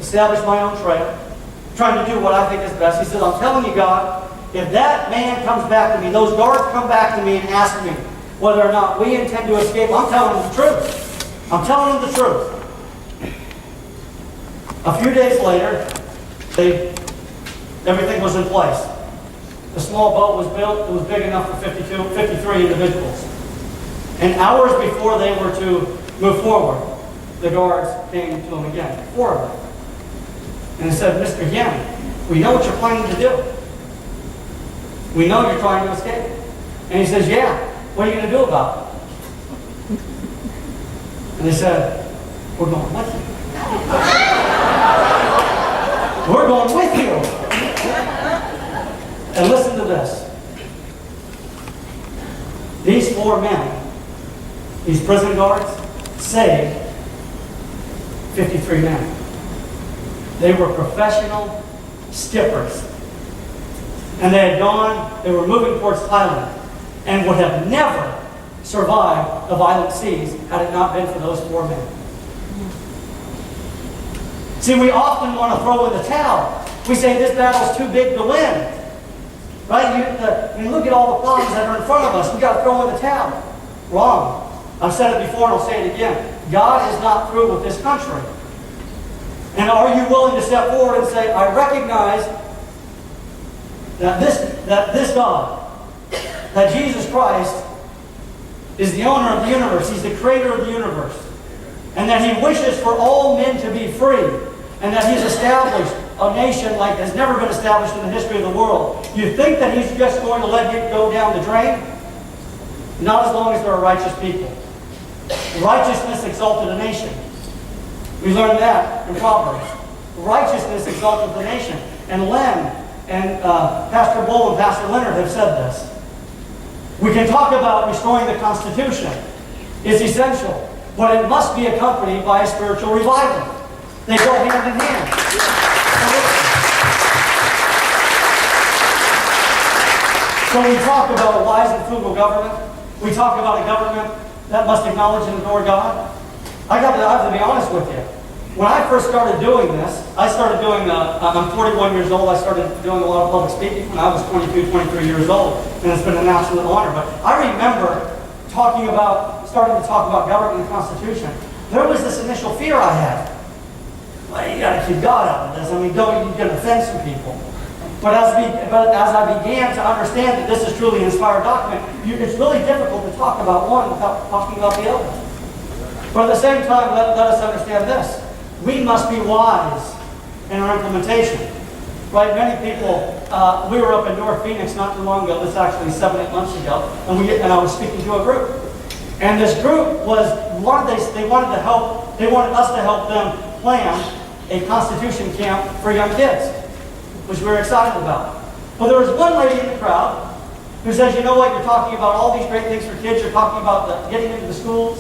establish my own trail, trying to do what I think is best. He says, I'm telling you, God, if that man comes back to me, those guards come back to me and ask me whether or not we intend to escape, I'm telling them the truth. I'm telling them the truth. A few days later, everything was in place. The small boat was built. It was big enough for 53 individuals. And hours before they were to move forward, the guards came to him again, 4 of them. And said, Mr. Yen, we know what you're planning to do. We know you're trying to escape. And he says, yeah, what are you going to do about it? And they said, we're going with you. We're going with you. And listen to this. These 4 men, these prison guards, saved 53 men. They were professional skippers. And they were moving towards Thailand and would have never survived the violent seas had it not been for those 4 men. See, we often want to throw in the towel. We say this battle's too big to win. Right? Look at all the problems that are in front of us. We've got to throw in the towel. Wrong. I've said it before and I'll say it again. God is not through with this country. And are you willing to step forward and say, I recognize that this God, that Jesus Christ, is the owner of the universe. He's the creator of the universe. And that He wishes for all men to be free. And that He's established a nation like has never been established in the history of the world. You think that He's just going to let it go down the drain? Not as long as there are righteous people. Righteousness exalted a nation. We learned that in Proverbs. Righteousness exalted the nation. And Len and Pastor Bull and Pastor Leonard have said this. We can talk about restoring the Constitution. It's essential. But it must be accompanied by a spiritual revival. They go hand in hand. So we talk about a wise and frugal government. We talk about a government that must acknowledge and adore God. I have to be honest with you. When I first started doing this, I'm 41 years old. I started doing a lot of public speaking when I was 22, 23 years old. And it's been an absolute honor. But I remember starting to talk about government and the Constitution. There was this initial fear I had. Well, you got to keep God out of this. I mean, you're going to offend some people. But as I began to understand that this is truly an inspired document, it's really difficult to talk about one without talking about the other. But at the same time, let us understand this. We must be wise in our implementation. Right? Many people, we were up in North Phoenix not too long ago, this is actually 7-8 months ago, and I was speaking to a group. And this group they wanted us to help them plan a Constitution camp for young kids, which we were excited about. But there was one lady in the crowd who says, you know what, you're talking about all these great things for kids, you're talking about getting into the schools,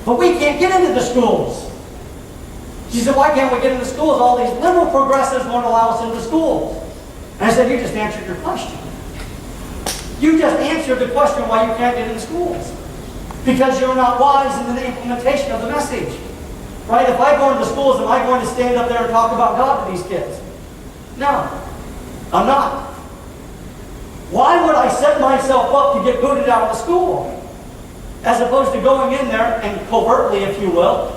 but we can't get into the schools. She said, why can't we get into schools? All these liberal progressives won't allow us into schools. And I said, you just answered your question. You just answered the question why you can't get into schools. Because you're not wise in the implementation of the message. Right? If I go into schools, am I going to stand up there and talk about God to these kids? No, I'm not. Why would I set myself up to get booted out of the school? As opposed to going in there and covertly, if you will,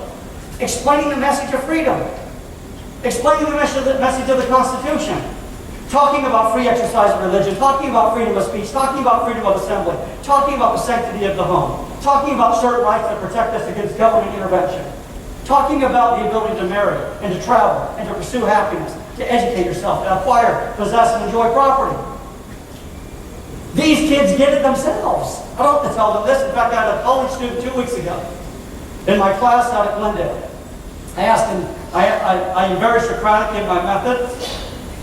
explaining the message of freedom. Explaining the message of the Constitution. Talking about free exercise of religion. Talking about freedom of speech. Talking about freedom of assembly. Talking about the sanctity of the home. Talking about certain rights that protect us against government intervention. Talking about the ability to marry and to travel and to pursue happiness, to educate yourself, to acquire, possess, and enjoy property. These kids get it themselves. I don't have to tell them this. In fact, I had a college student 2 weeks ago in my class out at Glendale. I asked him, I am very Socratic in my method.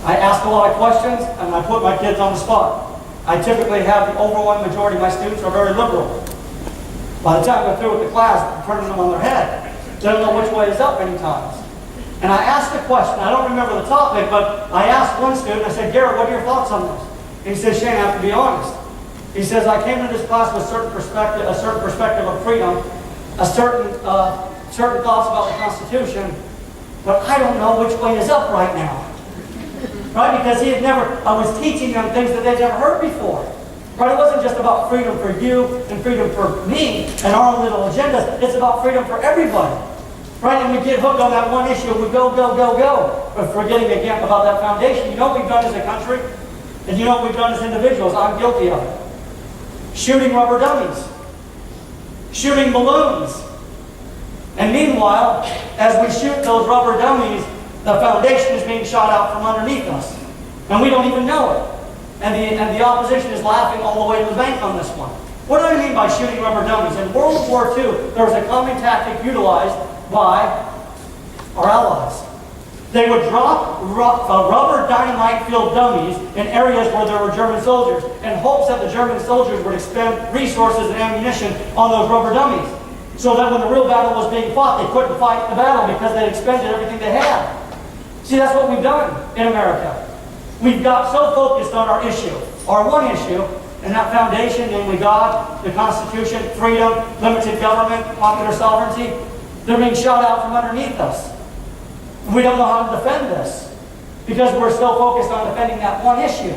I ask a lot of questions, and I put my kids on the spot. I typically have the overwhelming majority of my students are very liberal. By the time they're through with the class, I'm turning them on their head. They don't know which way is up many times. And I asked a question. I don't remember the topic, but I asked one student, I said, Garrett, what are your thoughts on this? And he says, Shane, I have to be honest. He says, I came into this class with a certain perspective of freedom, certain thoughts about the Constitution, but I don't know which way is up right now. Right? Because I was teaching them things that they'd never heard before. Right? It wasn't just about freedom for you and freedom for me and our own little agendas. It's about freedom for everybody. Right? And we get hooked on that one issue. We go, go, go, go. But forgetting again about that foundation. You know what we've done as a country? And you know what we've done as individuals? I'm guilty of it. Shooting rubber dummies. Shooting balloons. And meanwhile, as we shoot those rubber dummies, the foundation is being shot out from underneath us. And we don't even know it. And the opposition is laughing all the way to the bank on this one. What do I mean by shooting rubber dummies? In World War II, there was a common tactic utilized by our allies. They would drop rubber dynamite-filled dummies in areas where there were German soldiers in hopes that the German soldiers would expend resources and ammunition on those rubber dummies. So that when the real battle was being fought, they couldn't fight the battle because they'd expended everything they had. See, that's what we've done in America. We've got so focused on our issue, our one issue, and that foundation, namely God, the Constitution, freedom, limited government, popular sovereignty, they're being shot out from underneath us. We don't know how to defend this because we're so focused on defending that one issue.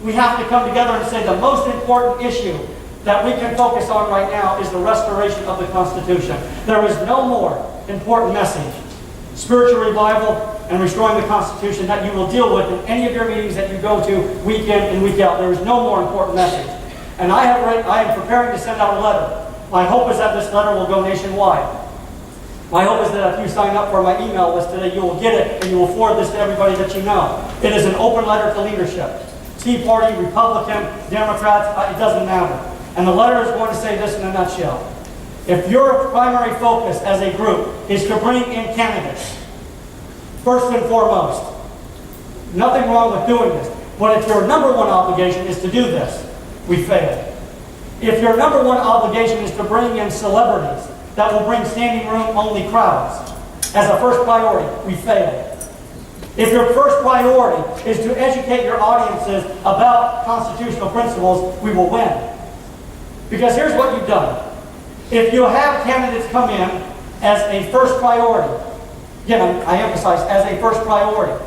We have to come together and say the most important issue that we can focus on right now is the restoration of the Constitution. There is no more important message, spiritual revival and restoring the Constitution, that you will deal with in any of your meetings that you go to week in and week out. There is no more important message. And I am preparing to send out a letter. My hope is that this letter will go nationwide. My hope is that if you sign up for my email list today, you will get it and you will forward this to everybody that you know. It is an open letter to leadership. Tea Party, Republican, Democrats, it doesn't matter. And the letter is going to say this in a nutshell. If your primary focus as a group is to bring in candidates, first and foremost, nothing wrong with doing this. But if your number one obligation is to do this, we failed. If your number one obligation is to bring in celebrities that will bring standing room only crowds as a first priority, we failed. If your first priority is to educate your audiences about constitutional principles, we will win. Because here's what you've done. If you have candidates come in as a first priority, again, I emphasize, as a first priority,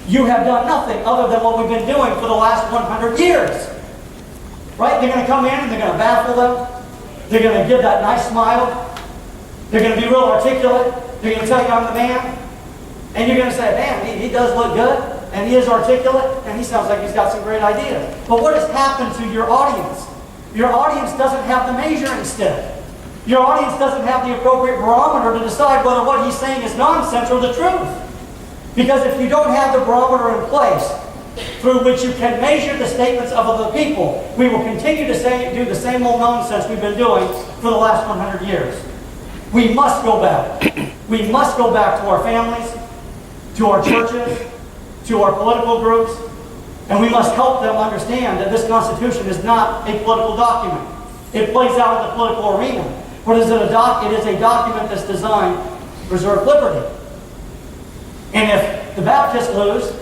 you have done nothing other than what we've been doing for the last 100 years. Right? They're going to come in and they're going to baffle them. They're going to give that nice smile. They're going to be real articulate. They're going to tell you I'm the man. And you're going to say, man, he does look good. And he is articulate. And he sounds like he's got some great ideas. But what has happened to your audience? Your audience doesn't have the measuring stick. Your audience doesn't have the appropriate barometer to decide whether what he's saying is nonsense or the truth. Because if you don't have the barometer in place through which you can measure the statements of other people, we will continue to do the same old nonsense we've been doing for the last 100 years. We must go back. We must go back to our families, to our churches, to our political groups, and we must help them understand that this Constitution is not a political document. It plays out in the political arena. But it is a document that's designed to preserve liberty. And if the Baptists lose,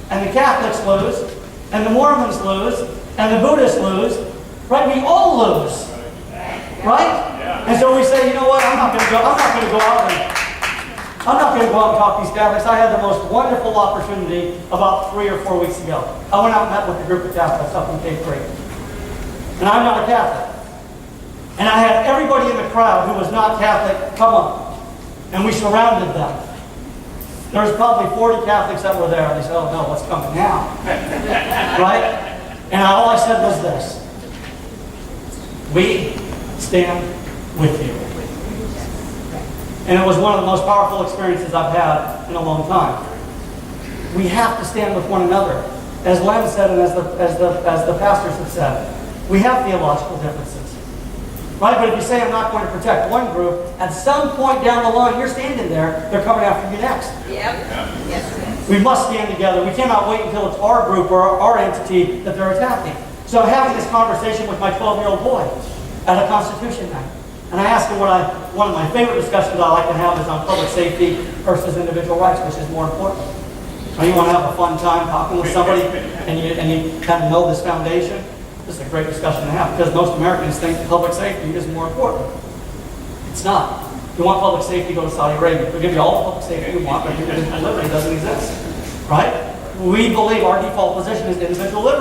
and the Catholics lose, and the Mormons lose, and the Buddhists lose, right? We all lose. Right? And so we say, you know what, I'm not going to go out and talk to these Catholics. I had the most wonderful opportunity about 3 or 4 weeks ago. I went out and met with a group of Catholics up in Cape Creek. And I'm not a Catholic. And I had everybody in the crowd who was not Catholic come up. And we surrounded them. There was probably 40 Catholics that were there. And they said, oh no, what's coming now? Right? And all I said was this. We stand with you. And it was one of the most powerful experiences I've had in a long time. We have to stand with one another. As Len said and as the pastors have said, we have theological differences. Right? But if you say I'm not going to protect one group, at some point down the line, you're standing there, they're coming after you next. Yep. Yes. We must stand together. We cannot wait until it's our group or our entity that they're attacking. So I'm having this conversation with my 12-year-old boy at a Constitution night. And I asked him one of my favorite discussions I like to have is on public safety versus individual rights, which is more important. Now, you want to have a fun time talking with somebody and you kind of know this foundation? This is a great discussion to have because most Americans think public safety is more important. It's not. You want public safety, go to Saudi Arabia. They'll give you all the public safety you want, but individual liberty doesn't exist. Right? We believe our default position is individual liberty.